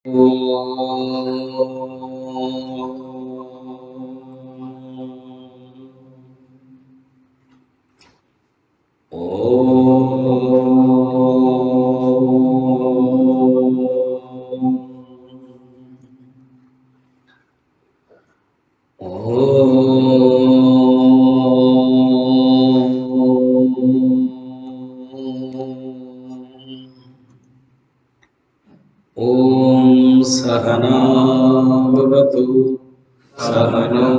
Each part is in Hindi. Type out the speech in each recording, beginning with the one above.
ॐ सहना भवतु सहनौ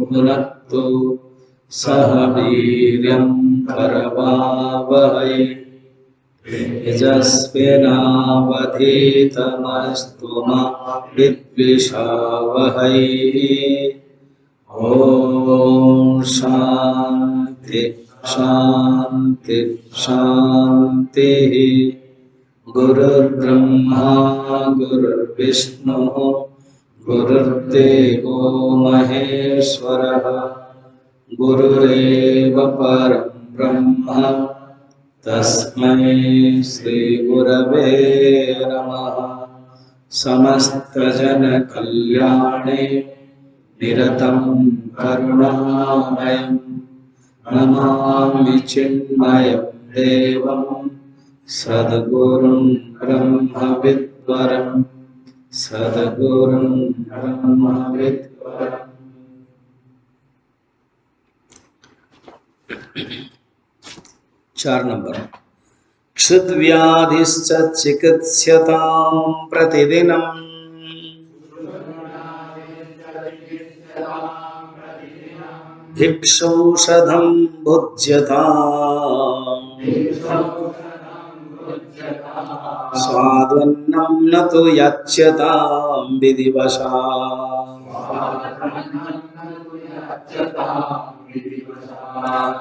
भुनक्तु सह वीर्यं करवावहै तेजस्विनावधीतमस्तु मा विद्विषावहै। ॐ शान्ति शान्ति शान्तिः। गुरुर्ब्रह्मा गुरुर्विष्णुः गुरुर्देवो महेश्वरः गुरुरेव परं ब्रह्म तस्मै श्रीगुरवे नमः। समस्तजनकल्याणे निरतं करुणामयं नमामि चिन्मयं देवं सद्गुरुं ब्रह्मविद्वरं सद्गुरुं ब्रह्मविद्वरम्। 4 नंबर क्षुद्व्याधिश्च चिकित्स्यतां प्रतिदिनम् भिक्षौषधं भुज्यताम् स्वादन्नं न तु याच्यतां विधिवशात्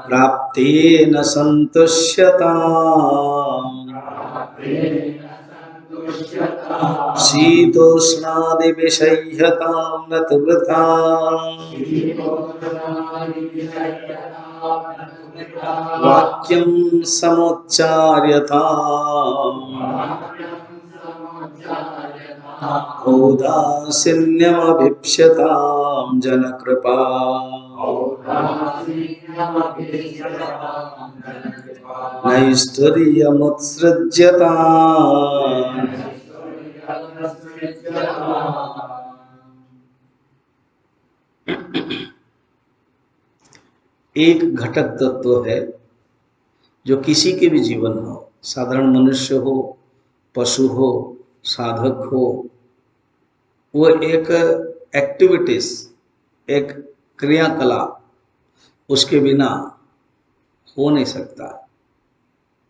प्राप्तेन सन्तुष्यताम् शीतोष्णादिविषह्यतां न तु वृथा वाक्यं समुच्चार्यताम् औदासीन्यमभीप्स्यतां जनकृपा नैष्ठुर्यमुत्सृज्यताम्। एक घटक तत्व है जो किसी के भी जीवन हो, साधारण मनुष्य हो, पशु हो, साधक हो, वो एक एक्टिविटीज, एक क्रियाकलाप उसके बिना हो नहीं सकता,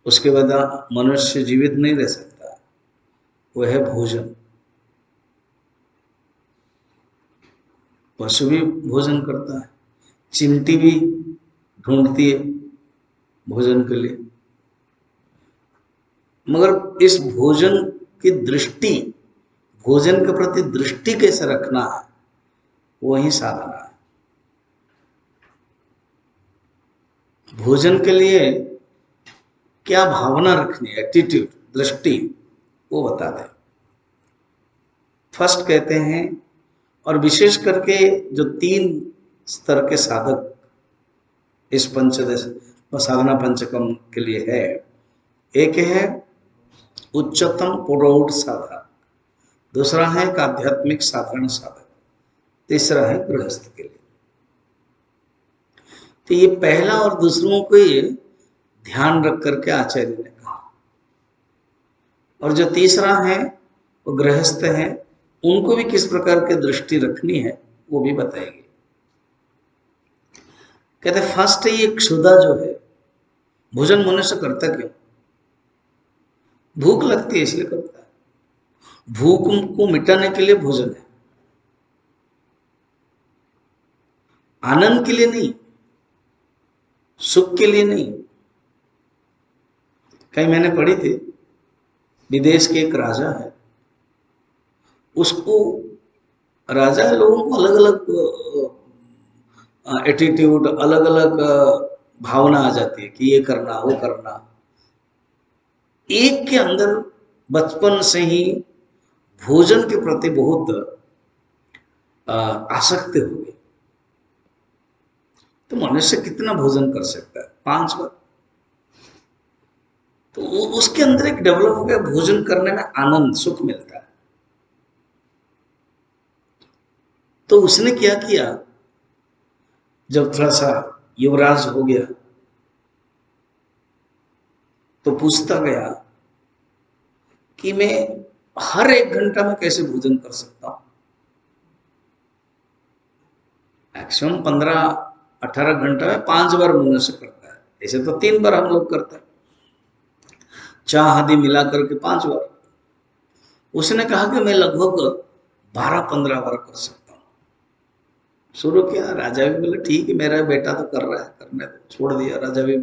उसके बिना मनुष्य जीवित नहीं रह सकता। वो है भोजन। पशु भी भोजन करता है, चिमटी भी ढूंढती है भोजन के लिए, मगर इस भोजन की दृष्टि, भोजन के प्रति दृष्टि कैसे रखना है, वही साधना है। भोजन के लिए क्या भावना रखनी है, एटीट्यूड, दृष्टि, वो बता दें। फर्स्ट कहते हैं, और विशेष करके जो 3 स्तर के साधक इस पंचदश साधना पंचकम के लिए है, एक है उच्चतम प्रौढ़ साधक, दूसरा है एक आध्यात्मिक साधारण साधक, तीसरा है गृहस्थ के लिए। तो ये पहला और दूसरों को ये ध्यान रख करके आचार्य ने कहा, और जो तीसरा है वो गृहस्थ है, उनको भी किस प्रकार की दृष्टि रखनी है वो भी बताएगी। कहते फर्स्ट ये क्षुधा जो है, भोजन मनुष्य करता क्यों? भूख लगती है इसलिए करता है। भूख को मिटाने के लिए भोजन है, आनंद के लिए नहीं, सुख के लिए नहीं। कहीं मैंने पढ़ी थी, विदेश के एक राजा है, उसको राजा लोगों को अलग अलग एटीट्यूड, अलग अलग भावना आ जाती है कि ये करना वो करना। एक के अंदर बचपन से ही भोजन के प्रति बहुत आसक्ति हो गई। तो मनुष्य कितना भोजन कर सकता है? 5 बार। तो उसके अंदर एक डेवलप हो गया, भोजन करने में आनंद सुख मिलता है। तो उसने क्या किया, जब थोड़ा सा युवराज हो गया तो पूछता गया कि मैं हर 1 घंटा में कैसे भोजन कर सकता हूं। मैक्सिमम 15-18 घंटा में 5 बार मनुष्य करता है, ऐसे तो 3 बार हम लोग करते हैं, चाह आदि मिला करके 5 बार। उसने कहा कि मैं लगभग 12-15 बार कर सकता हूँ। शुरू किया, राजा भी बोले ठीक है, मेरा बेटा तो कर रहा है, करने दो, छोड़ दिया। राजा भी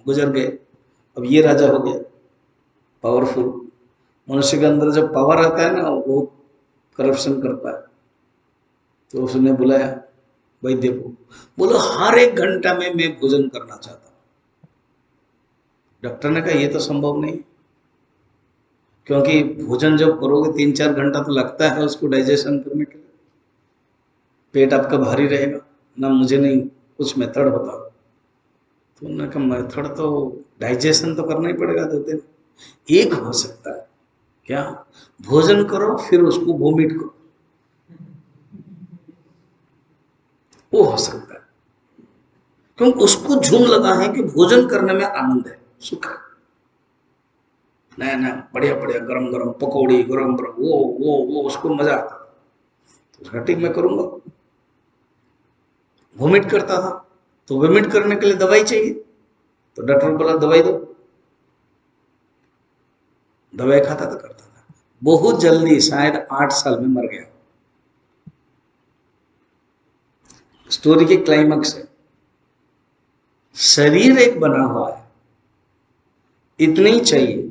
गुजर गए, अब ये राजा हो गया पावरफुल। मनुष्य के अंदर जब पावर आता है ना, वो करप्शन करता है। तो उसने बुलाया वैद्य को, बोलो हर 1 घंटा में मैं भोजन करना चाहता हूँ। डॉक्टर ने कहा ये तो संभव नहीं, क्योंकि भोजन जब करोगे 3-4 घंटा तो लगता है उसको डाइजेशन करने के लिए, पेट आपका भारी रहेगा ना। मुझे नहीं, कुछ मेथड बताओ। तो उन्होंने कहा मेथड तो डाइजेशन तो करना ही पड़ेगा 2 दिन। एक हो सकता है क्या, भोजन करो फिर उसको वोमिट करो, वो हो सकता है। क्योंकि उसको झूम लगा है कि भोजन करने में आनंद है, सुख है। नया नया बढ़िया बढ़िया गरम गरम पकौड़ी, गरम गरम वो उसको मजा आता था। तो उसका ठीक मैं करूंगा। वोमिट करता था, तो वोमिट करने के लिए दवाई चाहिए, तो डॉक्टर बोला दवाई दो। दवाई खाता था, करता था। बहुत जल्दी, शायद 8 साल में मर गया। स्टोरी के क्लाइमैक्स है, शरीर एक बना हुआ है, इतने ही चाहिए।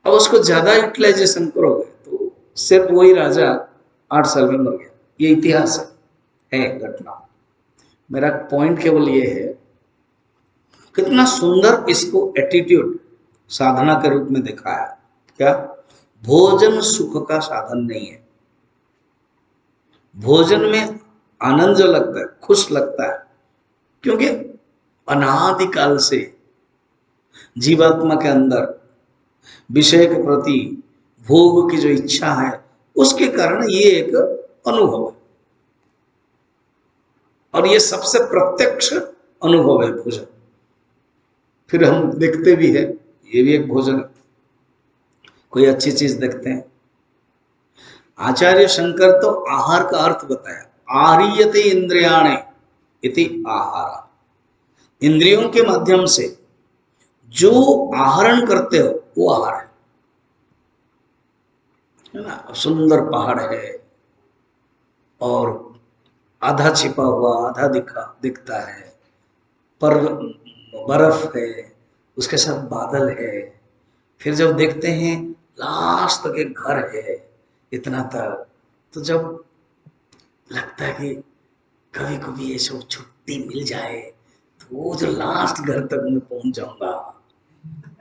अब उसको ज्यादा यूटिलाइजेशन करोगे तो सिर्फ वही राजा 8 साल में मर गया। ये इतिहास है घटना। मेरा पॉइंट केवल ये है, कितना सुंदर इसको एटीट्यूड साधना के रूप में दिखाया। क्या, भोजन सुख का साधन नहीं है। भोजन में आनंद जो लगता है, खुश लगता है, क्योंकि अनादिकाल से जीवात्मा के अंदर विषय के प्रति भोग की जो इच्छा है, उसके कारण ये एक अनुभव है। और ये सबसे प्रत्यक्ष अनुभव है भोजन। फिर हम देखते भी है, ये भी एक भोजन है। कोई अच्छी चीज देखते हैं, आचार्य शंकर तो आहार का अर्थ बताया, आहार्यते इंद्रियाणे इति आहार। इंद्रियों के माध्यम से जो आहरण करते हो वो आहार है ना। सुंदर पहाड़ है और आधा छिपा हुआ आधा दिखता है, पर बर्फ है, उसके साथ बादल है। फिर जब देखते हैं लास्ट तक एक घर है, इतना तक, तो जब लगता है कि कभी कभी ये सब छुट्टी मिल जाए तो वो जो लास्ट घर तक मैं पहुंच जाऊंगा,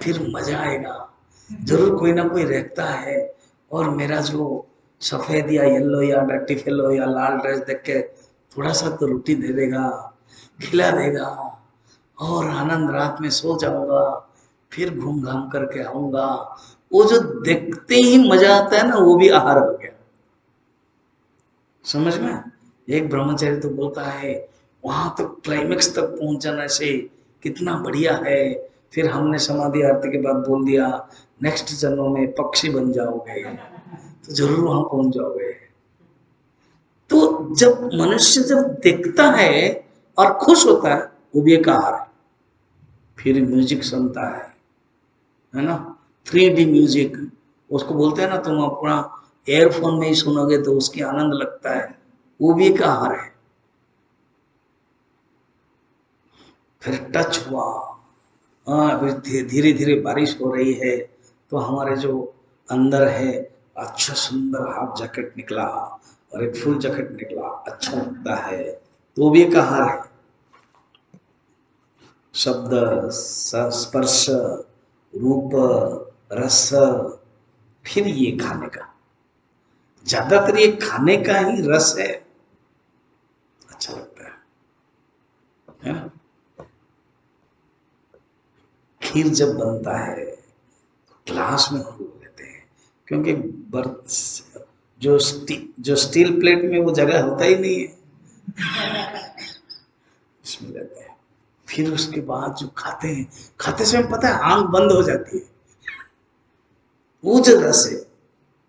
फिर मजा आएगा। जरूर कोई ना कोई रहता है और मेरा जो सफेद या येलो या डट्टी फेलो या लाल ड्रेस देख के थोड़ा सा तो रोटी दे देगा, खिला देगा, और आनंद रात में सो जाऊंगा, फिर घूम घाम करके आऊंगा। वो जो देखते ही मजा आता है ना, वो भी आहार हो गया। समझ में? एक ब्रह्मचारी तो बोलता है वहां तक क्लाइमेक्स तक पहुंच जाने से कितना बढ़िया है। फिर हमने समाधि आरती के बाद बोल दिया नेक्स्ट जन्म में पक्षी बन जाओगे, तो जरूर वहां पहुंच जाओगे। तो जब मनुष्य जब देखता है और खुश होता है, वो भी एक आहार है। फिर म्यूजिक सुनता है ना, 3D म्यूजिक उसको बोलते हैं ना, तुम अपना एयरफोन में ही सुनोगे तो उसकी आनंद लगता है, वो भी एक आहार है। फिर टच हुआ, हाँ, फिर धीरे धीरे बारिश हो रही है, तो हमारे जो अंदर है अच्छा सुंदर हाफ जैकेट निकला और एक फुल जैकेट निकला, अच्छा लगता है, तो भी एक आहार है। शब्द, स्पर्श, रूप, रस, फिर ये खाने का, ज्यादातर ये खाने का ही रस है, अच्छा लगता है ना। खीर जब बनता है ग्लास में घोल लेते हैं, क्योंकि बर्त जो स्टील प्लेट में वो जगह होता ही नहीं है, इसमें लेते हैं। फिर उसके बाद जो खाते हैं, खाते समय पता है आंख बंद हो जाती है, वो जो रस है।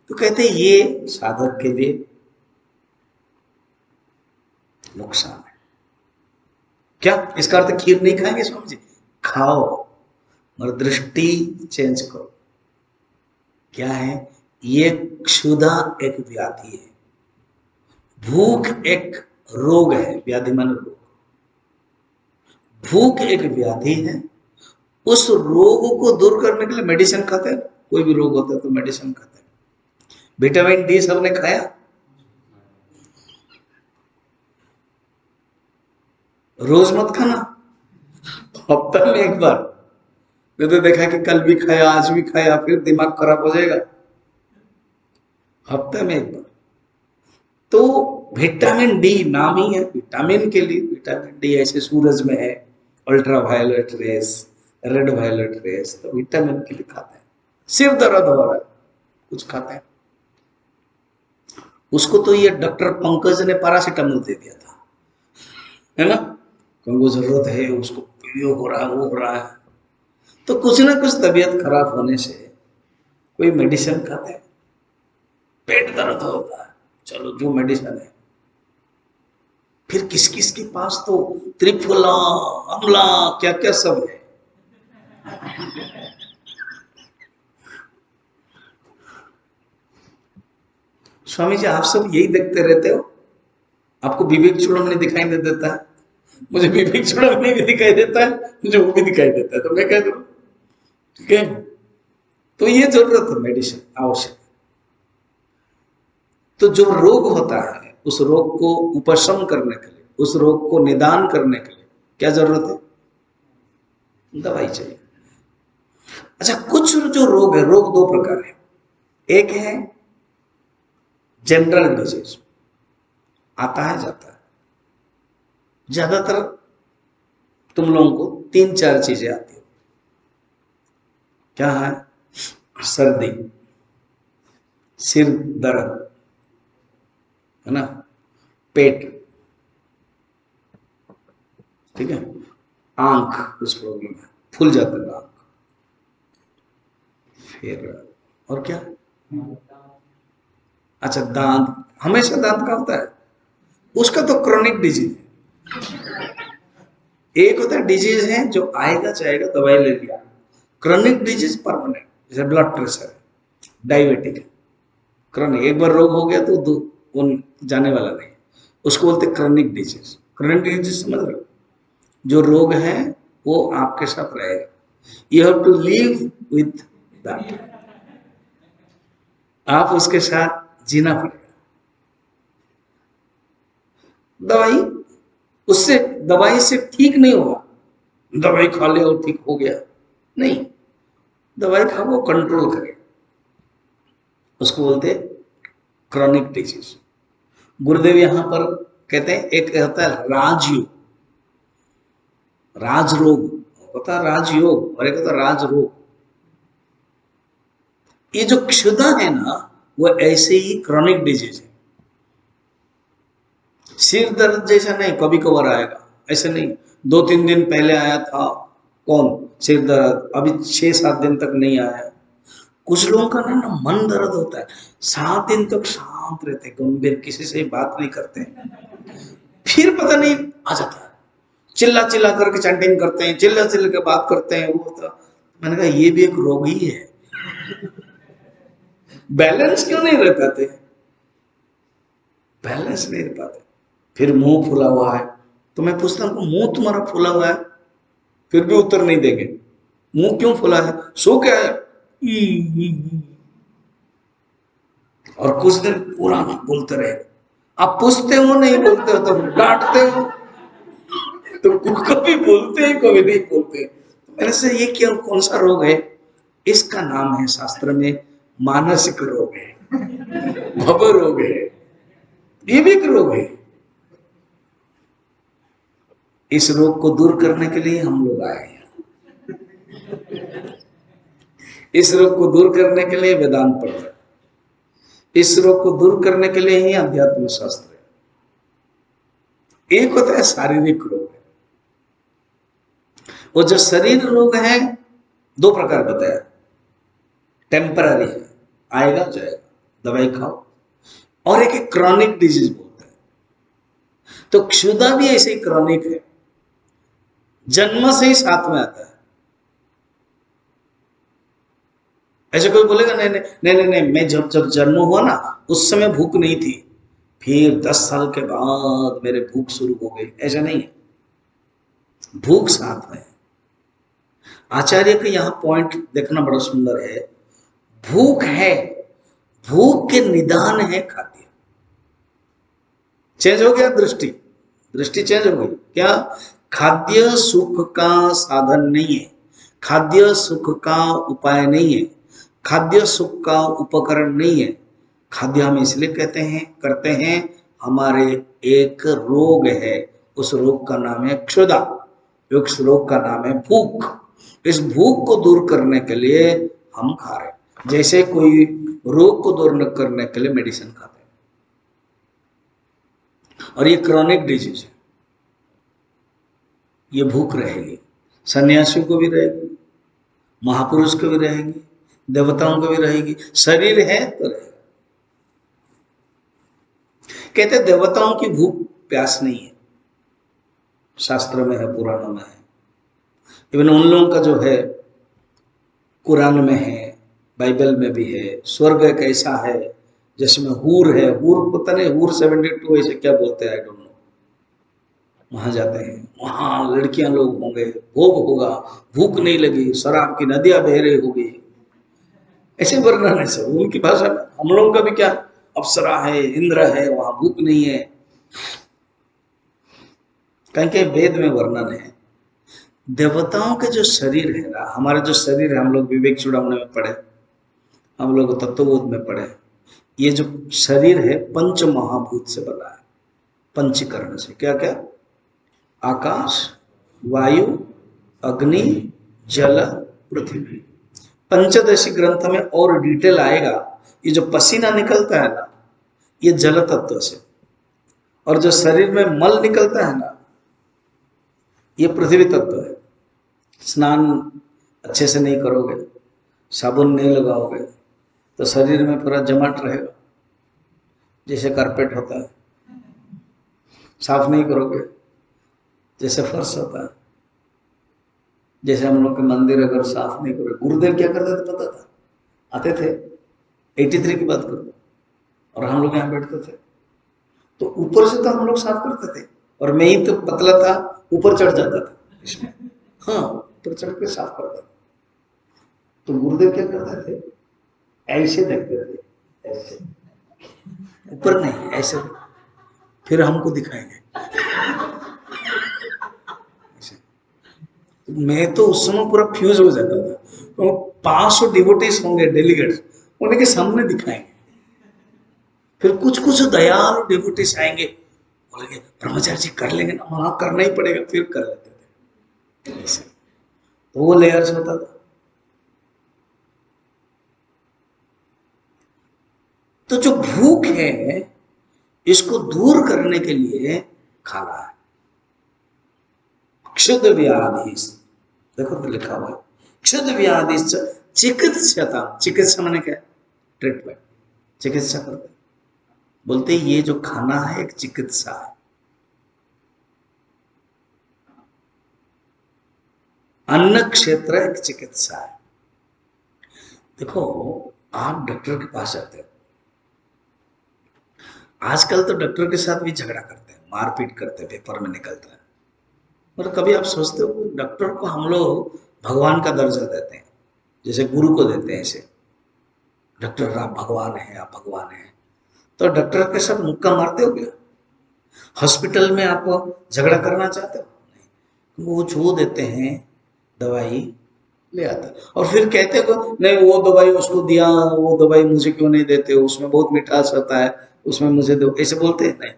तो कहते हैं ये साधक के लिए नुकसान है। क्या इसका अर्थ खीर नहीं खाएंगे स्वामी जी? खाओ, मगर दृष्टि चेंज करो। क्या है ये? क्षुधा एक व्याधि है, भूख एक रोग है, व्याधि माने रोग। भूख एक व्याधि है, उस रोग को दूर करने के लिए मेडिसिन खाते हैं। कोई भी रोग होता है तो मेडिसिन खाते हैं। विटामिन डी सबने खाया? रोज मत खाना, हफ्ता में एक बार। मैं तो देखा कि कल भी खाया, आज भी खाया, फिर दिमाग खराब हो जाएगा। हफ्ते में एक बार। तो विटामिन डी नाम ही है विटामिन के लिए। विटामिन डी ऐसे सूरज में है, ultra violet rays, red violet rays, तो विटामिन के लिए खाते हैं। सिर दर्द हो रहा है, कुछ खाते हैं। उसको तो ये डॉक्टर पंकज ने पैरासिटामोल दे दिया था, है ना, क्योंकि जरूरत है उसको, ये हो रहा है, वो हो रहा है। तो कुछ ना कुछ तबीयत खराब होने से कोई मेडिसिन खाते हैं। पेट दर्द होता है, चलो जो मेडिसिन है। फिर किस किस के पास तो त्रिफला, अमला, क्या क्या सब है। स्वामी जी आप सब यही देखते रहते हो, आपको विवेक चूड़ामणि दिखाई नहीं देता है? मुझे विवेक चूड़ामणि भी दिखाई देता है, मुझे वो भी दिखाई देता है, तो मैं कह दूं ठीक है। तो ये जरूरत है मेडिसिन आवश्यक। तो जो रोग होता है उस रोग को उपशम करने के लिए, उस रोग को निदान करने के लिए क्या जरूरत है? दवाई चाहिए। अच्छा, कुछ जो रोग है, रोग दो प्रकार है। एक है जनरल डिजीज, आता है जाता है। ज्यादातर तुम लोगों को तीन चार चीजें आती है। क्या है? सर्दी, सिर दर्द, है ना, पेट, ठीक है, आंख कुछ प्रॉब्लम है, फूल जाता है आंख, फिर और क्या? अच्छा, दांत, हमेशा दांत का होता है, उसका तो क्रॉनिक डिजीज है। एक होता है डिजीज है जो आएगा जाएगा, दवाई ले लिया। क्रॉनिक डिजीज परमानेंट, जैसे ब्लड प्रेशर है, डायबिटिक है। क्रॉनिक एक बार रोग हो गया तो वो जाने वाला नहीं, उसको बोलते क्रॉनिक डिजीज। क्रॉनिक डिजीज समझ रहे हो? जो रोग है वो आपके साथ रहेगा, you have to live with that, आप उसके साथ जीना पड़ेगा। दवाई, उससे दवाई से ठीक नहीं होगा, दवाई खा ले और ठीक हो गया, नहीं। दवाई खाओ, वो कंट्रोल करे, उसको बोलते क्रॉनिक डिजीज। गुरुदेव यहां पर कहते हैं एक होता है राजयोग, राजरोग होता है, राजयोग, और एक होता है राजरोग। ये जो क्षुधा है ना, वो ऐसे ही क्रॉनिक डिजीज है। सिर दर्द जैसा नहीं, कभी कभार आएगा, ऐसे नहीं। 2-3 दिन पहले आया था, कौन सिर दर्द, अभी 6-7 दिन तक नहीं आया। कुछ लोगों का ना मन दर्द होता है, 7 दिन तक शांत रहते, गंभीर, किसी से बात नहीं करते, फिर पता नहीं आ जाता है, चिल्ला चिल्ला करके चैंटिंग करते हैं, चिल्ला चिल्ला के बात करते हैं। वो तो मैंने कहा ये भी एक रोग ही है। बैलेंस क्यों नहीं रह पाते? बैलेंस नहीं रह पाते। फिर मुंह फूला हुआ है, तो मैं पूछता हूँ मुंह तुम्हारा फूला हुआ है, फिर भी उत्तर नहीं देंगे। मुंह क्यों फूला है? सो क्या है? और कुछ दिन पूरा बोलते रहे। आप पूछते हो नहीं बोलते हो, तो डांटते हो, तो कभी बोलते हैं कभी नहीं बोलते। मैंने से ये क्या, कौन सा रोग है? इसका नाम है शास्त्र में मानसिक रोग है, भव रोग है, ये भी एक रोग है। इस रोग को दूर करने के लिए हम लोग आए हैं। इस रोग को दूर करने के लिए वेदांत पढ़ रहे हैं। इस रोग को दूर करने के लिए ही अध्यात्म शास्त्र है। एक होता है शारीरिक रोग, वो जो शरीर रोग है दो प्रकार बताया, टेम्पररी है, आएगा जाएगा, दवाई खाओ, और एक क्रॉनिक डिजीज बोलते हैं। तो क्षुधा भी ऐसे ही क्रॉनिक है, जन्म से ही साथ में आता है। ऐसे कोई बोलेगा नहीं नहीं नहीं नहीं, नहीं मैं जब जब जन्म हुआ ना उस समय भूख नहीं थी, फिर 10 साल के बाद मेरे भूख शुरू हो गई, ऐसा नहीं है। भूख साथ में है। आचार्य का यहाँ पॉइंट देखना बड़ा सुंदर है। भूख है, भूख के निदान है खाद्य। चेंज हो गया दृष्टि, दृष्टि चेंज हो गई। क्या? खाद्य सुख का साधन नहीं है, खाद्य सुख का उपाय नहीं है, खाद्य सुख का उपकरण नहीं है। खाद्य हम इसलिए कहते हैं करते हैं, हमारे एक रोग है, उस रोग का नाम है क्षुधा, उस रोग का नाम है भूख। इस भूख को दूर करने के लिए हम खा रहे हैं, जैसे कोई रोग को दूर करने के लिए मेडिसिन खाते हैं, और ये क्रॉनिक डिजीज है। ये भूख रहेगी, सन्यासियों को भी रहेगी, महापुरुष को भी रहेगी, देवताओं को भी रहेगी। शरीर है तो रहेगा। कहते देवताओं की भूख प्यास नहीं है, शास्त्र में है, पुराणों में है, इवन उन लोगों का जो है कुरान में है, बाइबल में भी है। स्वर्ग एक ऐसा है जिसमें हूर है, हूर पता नहीं, हूर 72 ऐसे क्या बोलते हैं, आई डोंट नो। वहां जाते हैं, वहां लड़कियां लोग होंगे, भोग होगा, भूख नहीं लगी, शराब की नदियां बह रही होगी, ऐसे वर्णन है सब उनकी भाषा में। हम लोगों का भी क्या, अप्सरा है, इंद्र है, वहां भूख नहीं है। कहीं कहीं वेद में वर्णन है। देवताओं के जो शरीर है ना, हमारे जो शरीर है, हम लोग विवेक चूड़ामणि में पढ़े, हम लोग तत्वबोध में पढ़े, ये जो शरीर है पंच महाभूत से बना है, पंचकरण से। क्या क्या? आकाश, वायु, अग्नि, जल, पृथ्वी। पंचदशी ग्रंथ में और डिटेल आएगा। ये जो पसीना निकलता है ना, ये जल तत्व से, और जो शरीर में मल निकलता है ना, ये पृथ्वी तत्व है। स्नान अच्छे से नहीं करोगे, साबुन नहीं लगाओगे, तो शरीर में पूरा जमाट रहेगा, जैसे कारपेट होता है। साफ नहीं करोगे, जैसे फर्श होता है, जैसे हम लोग के मंदिर अगर साफ नहीं करोगे। गुरुदेव क्या करते थे पता था? आते थे, 83 की बात करो, और हम लोग यहाँ बैठते थे, तो ऊपर से तो हम लोग साफ करते थे, और मैं ही तो पतला था, ऊपर चढ़ जाता था इसमें। हाँ, ऊपर चढ़ के साफ करता था। तो गुरुदेव क्या करते थे? ऐसे देखते थे, ऐसे, ऊपर नहीं, ऐसे, फिर हमको दिखाएंगे। मैं तो उस समय पूरा फ्यूज हो जाता था। तो 500 डिवोटीज होंगे, डेलीगेट्स, उन्हीं के सामने दिखाएंगे। फिर कुछ कुछ दयालु डिवोटीज आएंगे, बोलेंगे ब्रह्मचारी जी कर लेंगे ना, वहां करना ही पड़ेगा, फिर कर लेते थे ऐसे। तो वो लेयर्स होता था। तो जो भूख है, इसको दूर करने के लिए खाना है। क्षुद्र व्याधि, देखो तो लिखा हुआ है, क्षुद्र व्याधि चिकित्सता। चिकित्सा मैंने क्या? ट्रीटमेंट, चिकित्सा करते। बोलते ये जो खाना है एक चिकित्सा है। अन्न क्षेत्र एक चिकित्सा है। देखो, आप डॉक्टर के पास जाते हो, आजकल तो डॉक्टर के साथ भी झगड़ा करते हैं, मारपीट करते हैं, पेपर में निकलता है। और कभी आप सोचते हो डॉक्टर को हम लोग भगवान का दर्जा देते हैं, जैसे गुरु को देते हैं, ऐसे डॉक्टर आप भगवान है, आप भगवान है। तो डॉक्टर के साथ मुक्का मारते हो क्या? हॉस्पिटल में आप झगड़ा करना चाहते हो? नहीं। वो जो देते हैं दवाई, ले आता। और फिर कहते को नहीं वो दवाई उसको दिया, वो दवाई मुझे क्यों नहीं देते, उसमें बहुत मिठास होता है, उसमें मुझे दो, ऐसे बोलते हैं नहीं।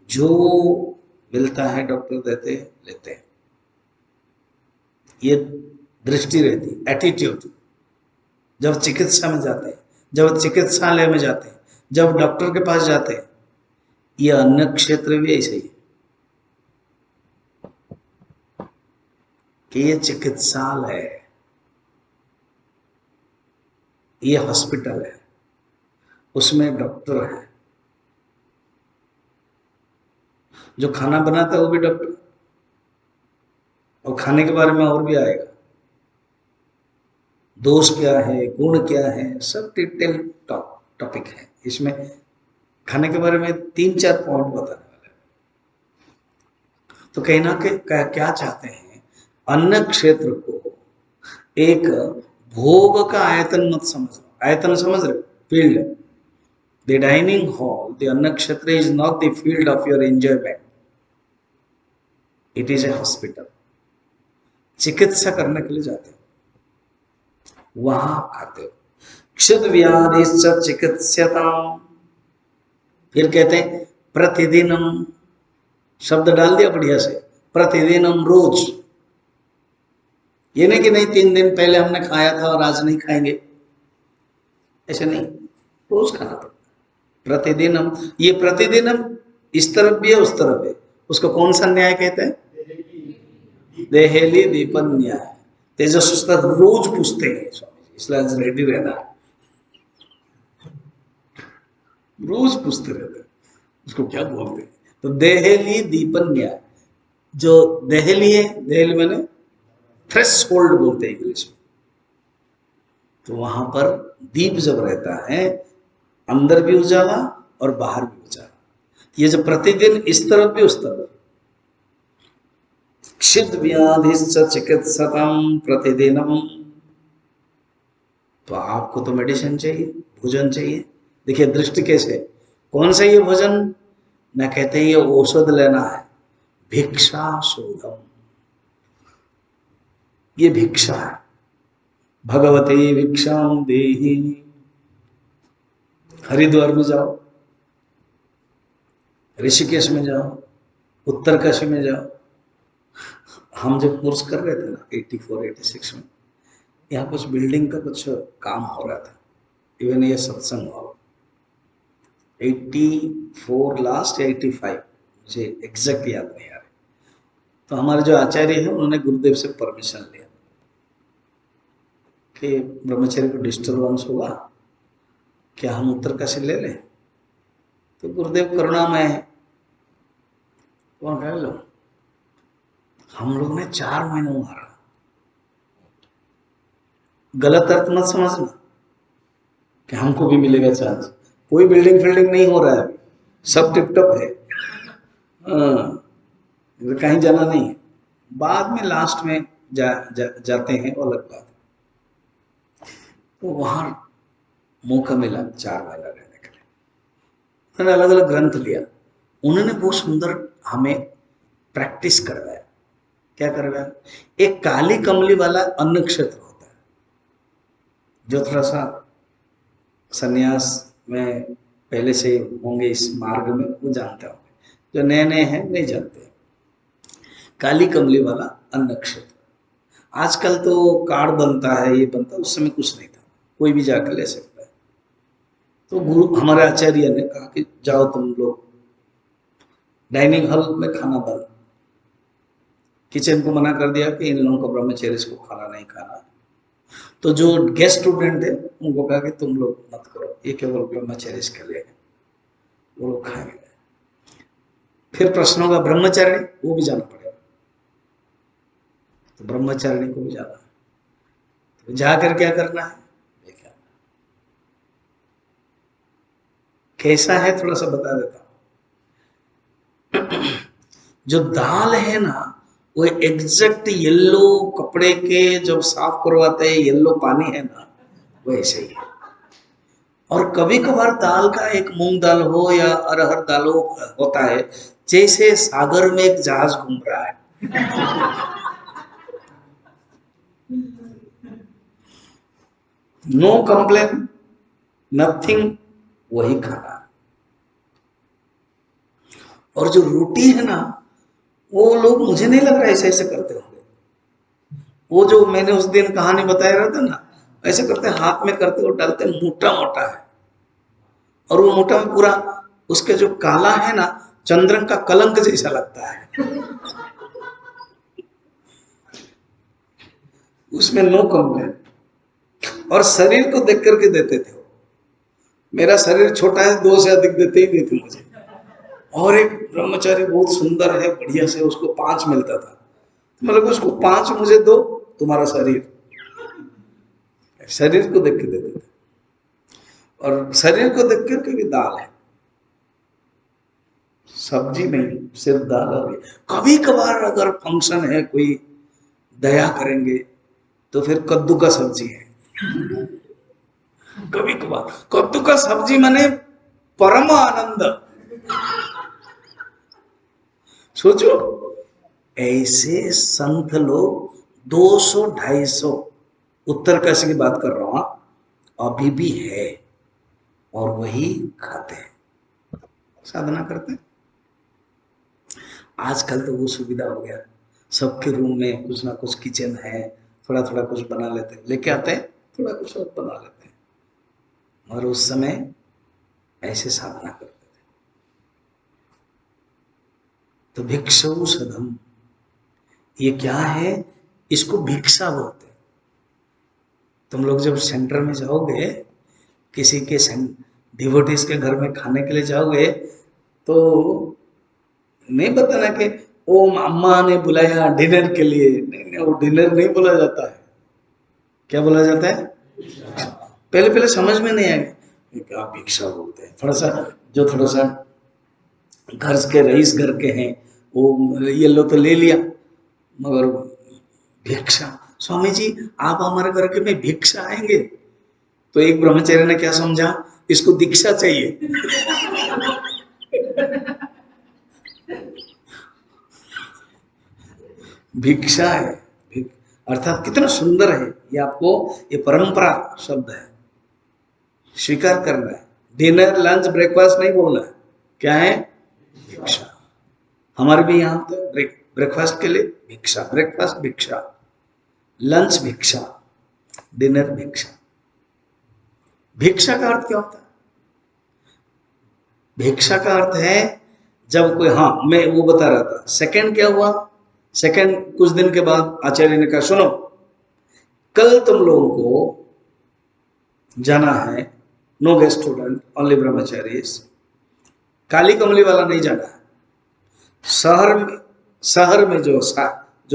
जो मिलता है डॉक्टर देते हैं, लेते हैं। ये दृष्टि रहती, एटीट्यूड। जब चिकित्सा में जाते हैं, जब चिकित्सालय में जाते हैं, जब डॉक्टर के पास जाते हैं, ये अन्य क्षेत्र भी ऐसे ही कि ये चिकित्सालय है, ये हॉस्पिटल है, उसमें डॉक्टर है, जो खाना बनाता है वो भी डॉक्टर, और खाने के बारे में और भी आएगा, दोष क्या है, गुण क्या है, सब डिटेल टॉपिक है इसमें। खाने के बारे में 3-4 पॉइंट बताने वाले हैं। तो कहना के क्या चाहते हैं, अन्न क्षेत्र को एक भोग का आयतन मत समझो। आयतन समझ रहे हो, field. The dining hall, the अन्न क्षेत्र is not the field of your enjoyment, it is a hospital. चिकित्सा करने के लिए जाते हो, वहां आप खाते हो। क्षुद व्याधि चिकित्स्यता। फिर कहते हैं प्रतिदिनम, शब्द डाल दिया बढ़िया से, प्रतिदिनम, रोज। ये नहीं कि नहीं 3 दिन पहले हमने खाया था और आज नहीं खाएंगे, ऐसे नहीं, रोज खाना पड़ता है। प्रतिदिनम, ये प्रतिदिनम इस तरफ भी है उस तरफ है, उसको कौन सा न्याय कहते हैं, देहेली दीपन न्याय। तेजस्वी रोज पूछते हैं स्वामी जी, इसलिए आज रेडी रहना, रोज पूछते रहते हैं उसको क्या बोलते हैं। तो देहेली दीपन न्याय, जो देहेली है, देहेली मैंने थ्रेश होल्ड बोलते हैं इंग्लिश में। तो वहां पर दीप जब रहता है, अंदर भी उजाला और बाहर भी उजाला, ये जो प्रतिदिन इस तरफ भी उस तरफ। क्षिद व्याधि चिकित्सकम प्रतिदिनम। तो आपको तो मेडिसिन चाहिए, भोजन चाहिए। देखिए दृष्टि कैसे, कौन सा ये भोजन, न कहते हैं ये औषध लेना है, भिक्षा शोधम, ये भिक्षा है। भगवती भिक्षाम देहि। हरिद्वार में जाओ, ऋषिकेश में जाओ, उत्तरकाशी में जाओ। हम जब कोर्स कर रहे थे ना 84-86 में, यहाँ कुछ बिल्डिंग का कुछ काम हो रहा था, इवन ये सत्संग हॉल 84 लास्ट या 85, मुझे एग्जैक्ट याद नहीं आ रहा। तो हमारे जो आचार्य है उन्होंने गुरुदेव से परमिशन लिया कि ब्रह्मचर्य को डिस्टर्बेंस होगा, क्या हम उत्तरकाशी ले लें। तो गुरुदेव करुणामय है, वहां कह लो। हम लोग ने 4 महीने मारा। गलत अर्थ मत समझना कि हमको भी मिलेगा चांस, कोई बिल्डिंग फील्डिंग नहीं हो रहा है अभी, सब टिपटॉप है। कहीं जाना नहीं है, बाद में लास्ट में जाते हैं, वो अलग बात। तो वहां मौका मिला 4 महीना रहने के लिए। उन्होंने अलग अलग ग्रंथ लिया, उन्होंने बहुत सुंदर हमें प्रैक्टिस करवाया। क्या करवाया, एक काली कमली वाला अन्न क्षेत्र होता है, जो थोड़ा सा सन्यास में पहले से होंगे इस मार्ग में, वो जानते होंगे, जो नए नए हैं नहीं जानते। काली कमली वाला अन्न क्षेत्र, आजकल तो कार्ड बनता है, ये बनता है, उस समय कुछ नहीं था, कोई भी जाकर ले सकता है। तो गुरु हमारे आचार्य ने कहा कि जाओ तुम लोग, डाइनिंग हॉल में खाना बंद, किचन को मना कर दिया कि इन लोगों को ब्रह्मचर्य को खाना नहीं खाना। तो जो गेस्ट स्टूडेंट है उनको कहा कि तुम लोग मत करो, ये केवल ब्रह्मचर्य के लिए है, वो लोग खाएंगे। फिर प्रश्न होगा ब्रह्मचारिणी, वो भी जाना पड़ेगा। तो ब्रह्मचारिणी को भी जाना है, तो जाकर क्या करना है, देखा कैसा है थोड़ा सा बता देता हूं। जो दाल है ना, वो एग्जैक्ट येलो कपड़े के जब साफ करवाते हैं, येलो पानी है ना, वो ऐसे ही है। और कभी कभार दाल का एक मूंग दाल हो या अरहर दाल हो, होता है जैसे सागर में एक जहाज घूम रहा है। नो कंप्लेन, नथिंग, वही खाना। और जो रोटी है ना, वो लोग मुझे नहीं लग रहा ऐसे ऐसे करते होंगे। वो जो मैंने उस दिन कहानी बताया रहा था ना, ऐसे करते हाथ में करते वो डालते, मोटा मोटा है। और वो मोटा में पूरा उसके जो काला है ना, चंद्रन का कलंक जैसा लगता है। उसमें नो कंप्लेन। और शरीर को देख करके देते थे। मेरा शरीर छोटा है, 2 से अधिक देते ही नहीं थे मुझे। और एक ब्रह्मचारी बहुत सुंदर है, बढ़िया से, उसको 5 मिलता था। मतलब उसको 5 मुझे दो, तुम्हारा शरीर। शरीर को देख के देते थे। और शरीर को देख करके भी दाल है, सब्जी नहीं, सिर्फ दाल। और कभी कभार अगर फंक्शन है, कोई दया करेंगे तो फिर कद्दू का सब्जी है। कभी कभार कद्दू का सब्जी माने परम आनंद। सोचो, ऐसे संत लोग 200-250, उत्तरकाशी की बात कर रहा हूं, अभी भी है। और वही खाते हैं, साधना करते हैं। आजकल तो वो सुविधा हो गया, सबके रूम में कुछ ना कुछ किचन है, थोड़ा थोड़ा कुछ बना लेते हैं, लेके आते हैं, थोड़ा कुछ और बना लेते हैं। और उस समय ऐसे साधना करते थे। तो भिक्षु सधम, ये क्या है? इसको भिक्षा बोलते हैं। तुम लोग जब सेंटर में जाओगे, किसी के डिवोटीज के घर में खाने के लिए जाओगे, तो नहीं बताना कि ओ अम्मा ने बुलाया डिनर के लिए। नहीं नहीं, वो डिनर नहीं बोला जाता है। क्या बोला जाता है? पहले पहले समझ में नहीं आएगा क्या भिक्षा बोलते हैं। थोड़ा सा जो थोड़ा सा घर के रईस घर के हैं, वो ये लो तो ले लिया, मगर भिक्षा, स्वामी जी आप हमारे घर के में भिक्षा आएंगे? तो एक ब्रह्मचारी ने क्या समझा, इसको दीक्षा चाहिए। भिक्षा है, अर्थात कितना सुंदर है ये। आपको ये परंपरा शब्द है, स्वीकार करना है। डिनर लंच ब्रेकफास्ट नहीं बोलना है, क्या है? भिक्षा। हमारे भी यहाँ तो ब्रेकफास्ट के लिए भिक्षा, ब्रेकफास्ट भिक्षा, लंच भिक्षा, डिनर भिक्षा। भिक्षा का अर्थ क्या होता है? भिक्षा का अर्थ है जब कोई, हाँ मैं वो बता रहा था। सेकंड क्या हुआ? सेकंड कुछ दिन के बाद आचार्य ने कहा सुनो, कल तुम लोगों को जाना है, नो गेस्ट स्टूडेंट, ओनली ब्रह्मचारी, काली कमली वाला नहीं जाना है। शहर में जो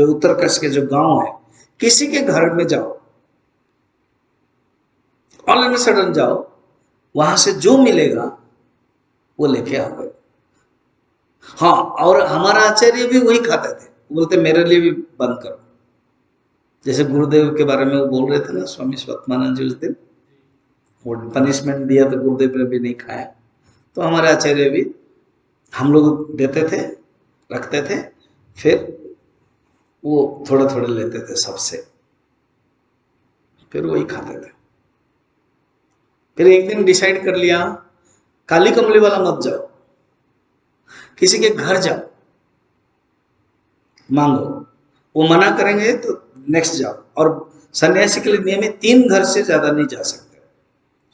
उत्तरकाशी के जो गांव है, किसी के घर में जाओ, ऑल एंड सडन जाओ, वहां से जो मिलेगा वो लेके आओगे। हाँ, और हमारा आचार्य भी वही खाते थे। बोलते मेरे लिए भी बंद करो। जैसे गुरुदेव के बारे में वो बोल रहे थे ना, स्वामी स्वत्मानंद जी, उस दिन वो पनिशमेंट दिया तो गुरुदेव ने भी नहीं खाया। तो हमारे आचार्य भी, हम लोग देते थे, रखते थे, फिर वो थोड़े थोड़े लेते थे सबसे, फिर वही खाते थे। फिर एक दिन डिसाइड कर लिया, काली कमली वाला मत जाओ, किसी के घर जाओ, मांगो, वो मना करेंगे तो नेक्स्ट जाओ। और सन्यासी के लिए नियम है 3 घर से ज्यादा नहीं जा सकते।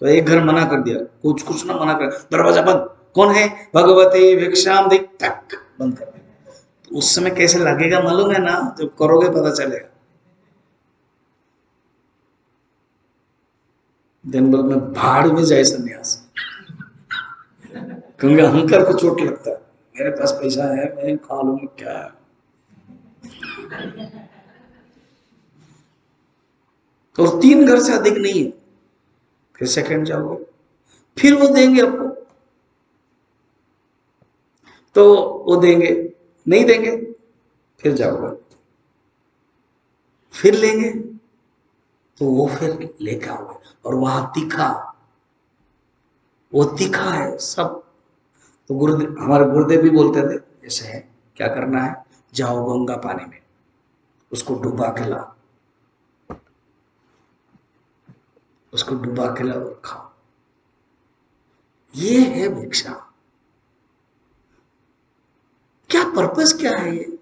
तो एक घर मना कर दिया, कुछ कुछ ना मना कर, दरवाजा बंद, कौन है? भगवती भिक्षाम दी, टक बंद कर दिया। तो उस समय कैसे लगेगा मालूम है ना? जब करोगे पता चलेगा। दिन भर में भाड़ में जाए सन्यास, क्योंकि अहंकार को चोट लगता है। मेरे पास पैसा है, मैं खा लूंगा, क्या है? तो 3 घर से अधिक नहीं है। फिर सेकंड जाओगे, फिर वो देंगे आपको, तो वो देंगे, नहीं देंगे, फिर जाओगे, फिर लेंगे, तो वो फिर लेके आओगे। और वहां तीखा, वो तीखा है सब। तो गुरुदेव, हमारे गुरुदेव भी बोलते थे ऐसे है, क्या करना है? जाओ गंगा पानी में, उसको डुबा के लाओ, उसको डुबा के लाओ और खाओ। ये है भिक्षा। क्या पर्पस क्या है ये?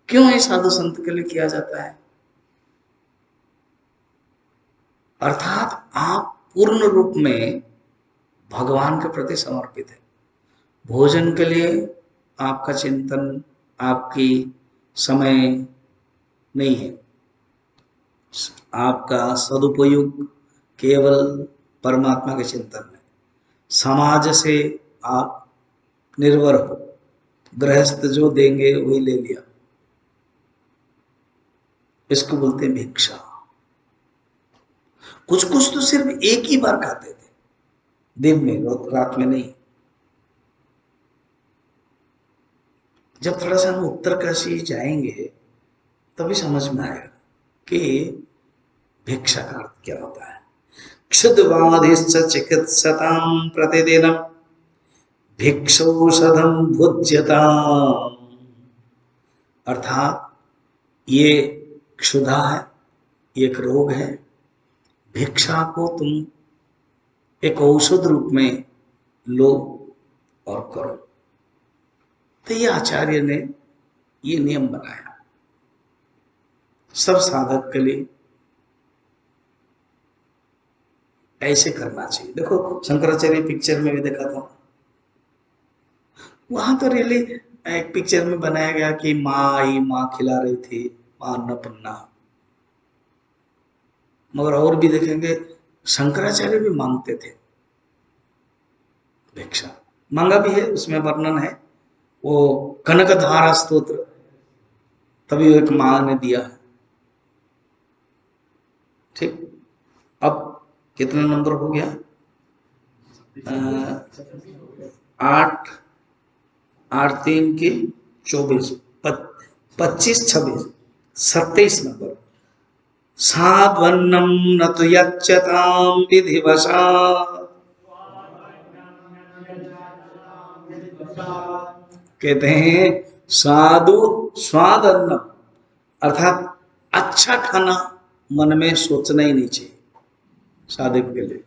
क्यों ये साधु संत के लिए किया जाता है? अर्थात आप पूर्ण रूप में भगवान के प्रति समर्पित है। भोजन के लिए आपका चिंतन, आपकी समय नहीं है। आपका सदुपयोग केवल परमात्मा के चिंतन में। समाज से आप निर्भर हो, गृहस्थ जो देंगे वही ले लिया। इसको बोलते हैं भिक्षा। कुछ कुछ तो सिर्फ एक ही बार खाते थे दिन में, रात में नहीं। जब थोड़ा सा हम उत्तरकाशी जाएंगे तभी समझ में आएगा कि भिक्षा का अर्थ क्या होता है। क्षुद्वादिश्च चिकित्सतां प्रतिदिनम भिक्षौषधम भुज्यताम्। अर्थात ये क्षुधा है, एक रोग है। भिक्षा को तुम एक औषध रूप में लो और करो। तो ये आचार्य ने ये नियम बनाया सब साधक के लिए। ऐसे करना चाहिए। देखो शंकराचार्य पिक्चर में भी देखा था, वहां तो रियली एक पिक्चर में बनाया गया कि माँ आई, माँ खिला रही थी, माँ अन्नपूर्णा। मगर और भी देखेंगे शंकराचार्य भी मांगते थे भिक्षा। मांगा भी है, उसमें वर्णन है। वो कनकधारा स्तोत्र तभी एक माँ ने दिया है। ठीक। अब कितना नंबर हो गया? 8 8 3 की 24, 25 26 27 नंबर। साध्वन्नम न तो यच्चताम विधिवशात्। कहते हैं साधु स्वाद अन्न, अर्थात अच्छा खाना मन में सोचना ही नहीं चाहिए साधक के लिए।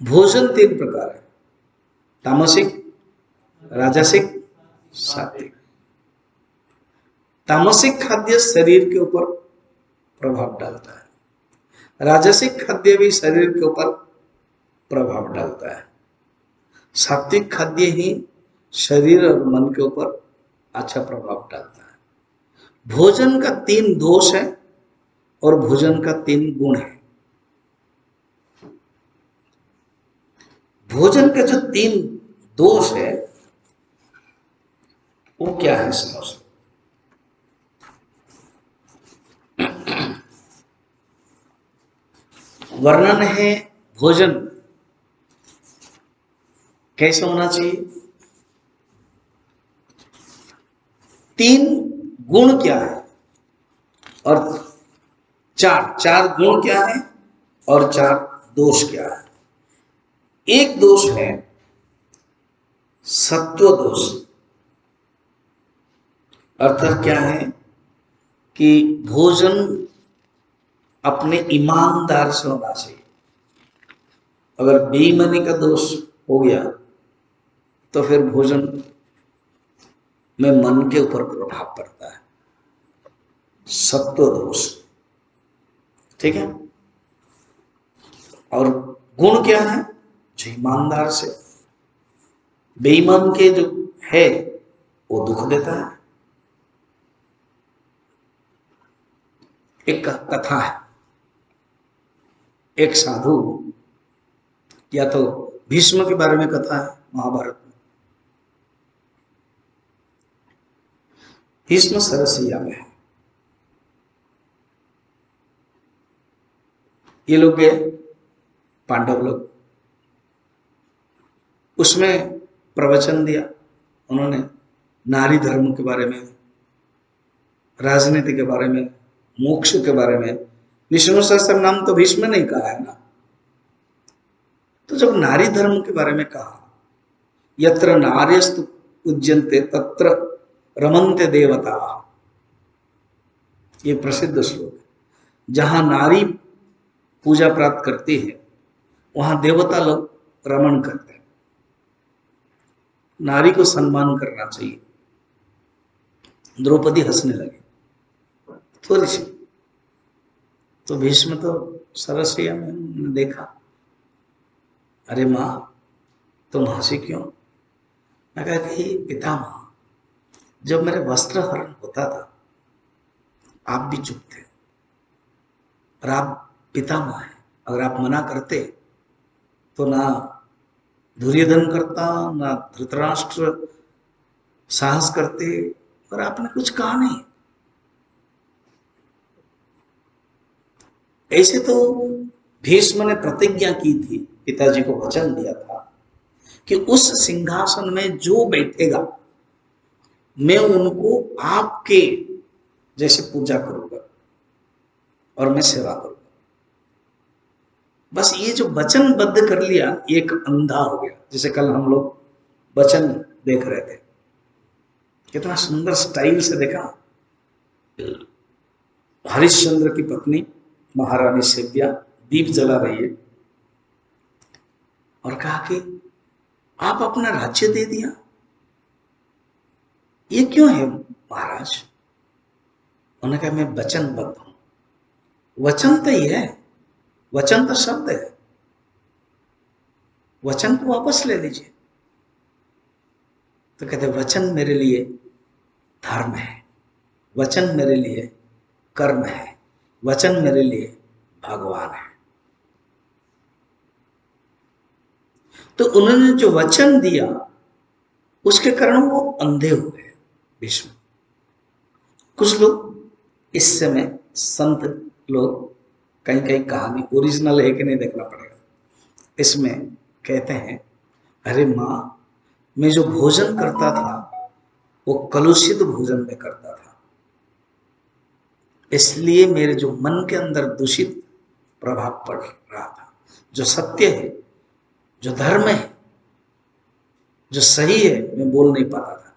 भोजन 3 प्रकार है, तामसिक, राजसिक, सात्विक। तामसिक खाद्य शरीर के ऊपर प्रभाव डालता है, राजसिक खाद्य भी शरीर के ऊपर प्रभाव डालता है, सात्विक खाद्य ही शरीर और मन के ऊपर अच्छा प्रभाव डालता है। भोजन का 3 दोष है और भोजन का 3 गुण है। भोजन का जो 3 दोष है वो क्या है समझ। वर्णन है भोजन कैसे होना चाहिए। 3 गुण क्या है और 4 गुण क्या है और 4 दोष क्या है। एक दोष है सत्व दोष। अर्थात क्या है कि भोजन अपने ईमानदार से होना चाहिए। अगर बेईमानी का दोष हो गया तो फिर भोजन में मन के ऊपर प्रभाव पड़ता है, सत्व दोष। ठीक है। और गुण क्या है? जो ईमानदार से, बेईमान के जो है वो दुख देता है। एक कथा है, एक साधु, या तो भीष्म के बारे में कथा है महाभारत में। भीष्म सरसिया में है। ये लोग गए, पांडव लोग, उसमें प्रवचन दिया उन्होंने नारी धर्म के बारे में, राजनीति के बारे में, मोक्ष के बारे में। विष्णु सहस्त्र नाम तो भीष्म ने ही कहा है ना। तो जब नारी धर्म के बारे में कहा, यत्र नार्यस्तु पूज्यन्ते तत्र रमन्ते देवता, ये प्रसिद्ध श्लोक है। जहां नारी पूजा प्राप्त करती है वहां देवता लोग रमण करते हैं। नारी को सम्मान करना चाहिए। द्रौपदी हंसने लगी थोड़ी सी, तो भीष्म तो सरसिया में देखा, अरे माँ तुम हंसी क्यों? मैं कहा कि पितामह, जब मेरे वस्त्र हरण होता था आप भी चुप थे, और आप पितामह हैं, अगर आप मना करते तो ना दुर्योधन करता ना धृतराष्ट्र साहस करते, और आपने कुछ कहा नहीं। ऐसे तो भीष्म ने प्रतिज्ञा की थी, पिताजी को वचन दिया था कि उस सिंहासन में जो बैठेगा मैं उनको आपके जैसे पूजा करूंगा और मैं सेवा करूंगा। बस ये जो वचनबद्ध कर लिया, एक अंधा हो गया। जैसे कल हम लोग वचन देख रहे थे, कितना सुंदर स्टाइल से देखा। हरिश्चंद्र की पत्नी महारानी सेव्या दीप जला रही है और कहा कि आप अपना राज्य दे दिया, ये क्यों है महाराज? उन्होंने कहा मैं वचनबद्ध हूं। वचन तो ही है, वचन तो शब्द है, वचन को वापस ले लीजिए। तो कहते वचन मेरे लिए धर्म है, वचन मेरे लिए कर्म है, वचन मेरे लिए भगवान है। तो उन्होंने जो वचन दिया उसके कारण वो अंधे हो गए भीष्म। कुछ लोग इस समय संत लोग, कहीं कहीं कहानी ओरिजिनल है कि नहीं देखना पड़ेगा, इसमें कहते हैं अरे माँ मैं जो भोजन करता था वो कलुषित भोजन में करता था, इसलिए मेरे जो मन के अंदर दूषित प्रभाव पड़ रहा था। जो सत्य है, जो धर्म है, जो सही है, मैं बोल नहीं पाता था।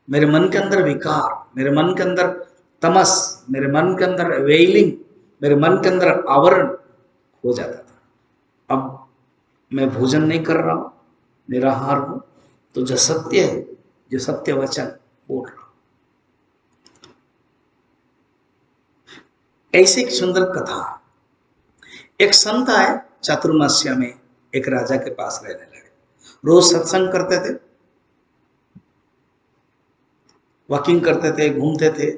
मेरे मन के अंदर विकार, मेरे मन के अंदर तमस, मेरे मन के अंदर वेलिंग, मेरे मन के अंदर आवरण हो जाता था। अब मैं भोजन नहीं कर रहा हूं, निराहार हूं, तो जो सत्य है, जो सत्य वचन बोल रहा हूं। ऐसी एक सुंदर कथा। एक संत आए चातुर्मास्या में, एक राजा के पास रहने लगे। रोज सत्संग करते थे, वॉकिंग करते थे, घूमते थे।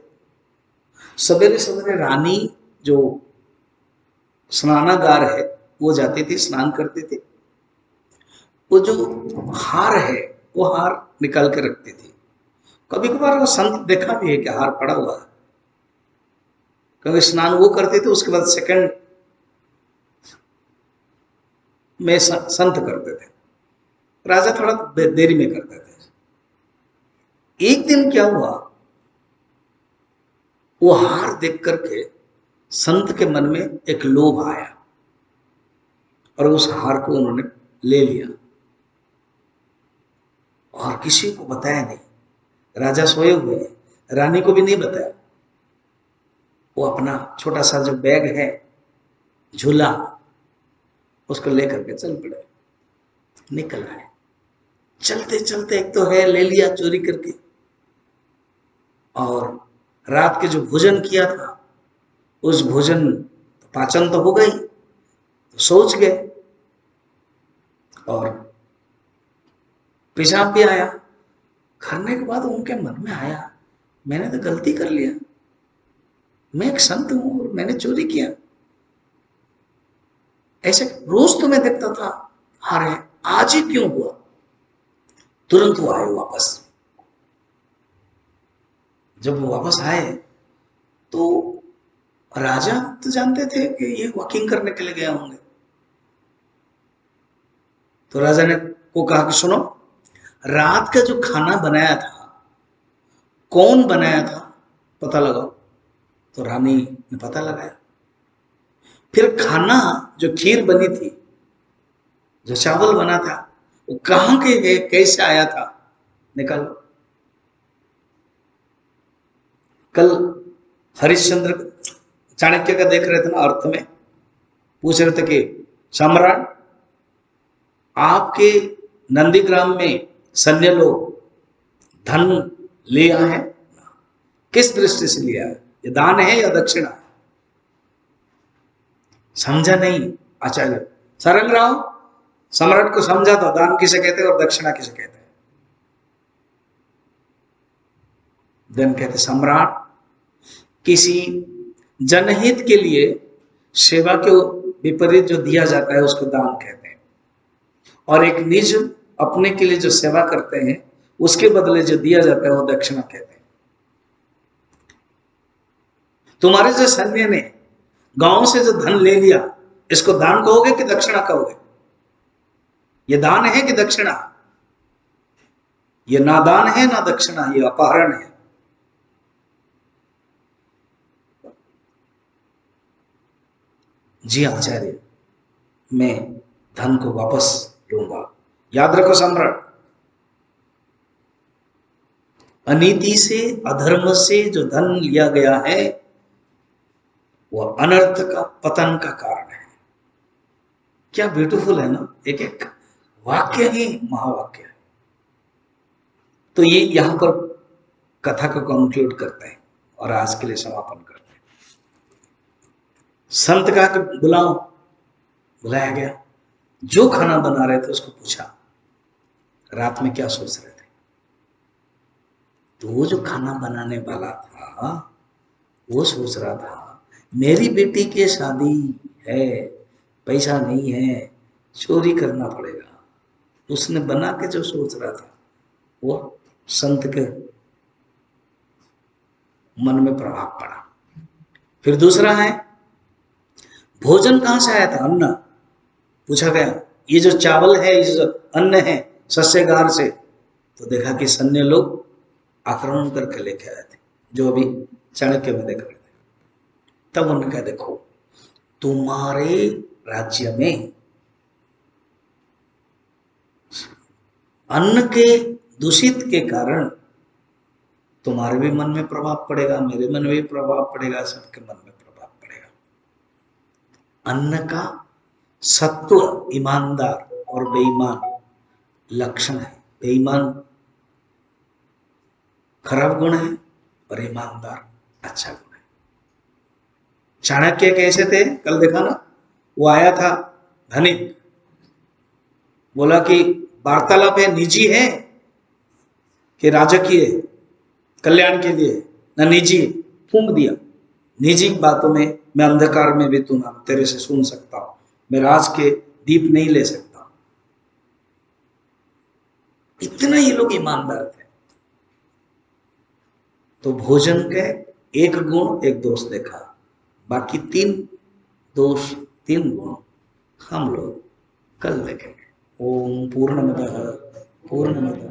सवेरे सवेरे रानी जो स्नानागार है वो जाती थी, स्नान करती थी। वो जो हार है वो हार निकाल के रखती थी। कभी कभार वो संत देखा भी है कि हार पड़ा हुआ है, क्योंकि स्नान वो करते थे, उसके बाद सेकंड में संत करते थे। राजा थोड़ा देरी में करते थे। एक दिन क्या हुआ, वो हार देख करके संत के मन में एक लोभ आया और उस हार को उन्होंने ले लिया और किसी को बताया नहीं। राजा सोए हुए हैं, रानी को भी नहीं बताया। वो अपना छोटा सा जो बैग है, झूला, उसको लेकर के चल पड़े, निकल आए। चलते चलते एक तो है ले लिया चोरी करके, और रात के जो भोजन किया था उस भोजन पाचन तो हो गई, तो सोच गए और पेशाब भी आया। करने के बाद उनके मन में आया मैंने तो गलती कर लिया, मैं एक संत हूं और मैंने चोरी किया। ऐसे रोज तो मैं देखता था हार है, आज ही क्यों हुआ? तुरंत वो आए वापस। जब वो वापस आए तो राजा तो जानते थे कि ये वॉकिंग करने के लिए गए होंगे। तो राजा ने को कहा कि सुनो, रात का जो खाना बनाया था कौन बनाया था पता लगाओ। तो रानी ने पता लगाया। फिर खाना जो खीर बनी थी, जो चावल बना था, वो कहां के है, कैसे आया था, निकालो। कल हरिश्चंद्र चाणक्य का देख रहे थे ना, अर्थ में पूछ रहे थे कि सम्राट, आपके नंदीग्राम में सैन्य लोग धन ले आए हैं, किस दृष्टि से लिया है, ये दान है या दक्षिणा है? समझा नहीं आचार्य सारंग राव, सम्राट को समझा था दान किसे कहते हैं और दक्षिणा किसे कहते हैं। देन कहते सम्राट, किसी जनहित के लिए सेवा के विपरीत जो दिया जाता है उसको दान कहते हैं, और एक निज अपने के लिए जो सेवा करते हैं उसके बदले जो दिया जाता है वो दक्षिणा कहते हैं। तुम्हारे जो सैन्य ने गांव से जो धन ले लिया, इसको दान कहोगे कि दक्षिणा कहोगे? ये दान है कि दक्षिणा? ये ना दान है ना दक्षिणा, ये अपहरण है। जी आचार्य, मैं धन को वापस लूंगा। याद रखो सम्राट, अनीति से, अधर्म से जो धन लिया गया है वह अनर्थ का, पतन का कारण है। क्या ब्यूटीफुल है ना, एक एक वाक्य ही महावाक्य है। तो ये यहां पर कथा को कंक्लूड करते हैं और आज के लिए समापन करते हैं। संत का बुलाओ, बुलाया गया, जो खाना बना रहे थे उसको पूछा रात में क्या सोच रहे थे। तो वो जो खाना बनाने वाला था वो सोच रहा था मेरी बेटी की शादी है, पैसा नहीं है, चोरी करना पड़ेगा। उसने बना के जो सोच रहा था वो संत के मन में प्रभाव पड़ा। फिर दूसरा है, भोजन कहां से आया था? अन्न पूछा गया, ये जो चावल है, ये जो अन्न है सस्यगार से। तो देखा कि सैन्य लोग आक्रमण करके लेके आए थे, जो अभी चाणक्य में देख रहे थे। तब उन्होंने कहा देखो, तुम्हारे राज्य में अन्न के दूषित के कारण तुम्हारे भी मन में प्रभाव पड़ेगा, मेरे मन में भी प्रभाव पड़ेगा, सबके मन में प्रभाव पड़ेगा। अन्न का सत्व ईमानदार और बेईमान लक्षण है। बेईमान खराब गुण है और ईमानदार अच्छा गुण है। चाणक्य कैसे थे कल देखा ना, वो आया था धनिक, बोला कि वार्तालाप है निजी है कि राजकीय कल्याण के लिए, ना निजी, फूंक दिया। निजी बातों में मैं अंधकार में भी तू ना तेरे से सुन सकता हूं, मैं राज के दीप नहीं ले सकता। इतना ये लोग ईमानदार थे। तो भोजन के एक गुण एक दोष देखा, बाकी 3 दोष 3 गुण हम लोग कल देखेंगे। ओम पूर्णमदः पूर्णमिदम्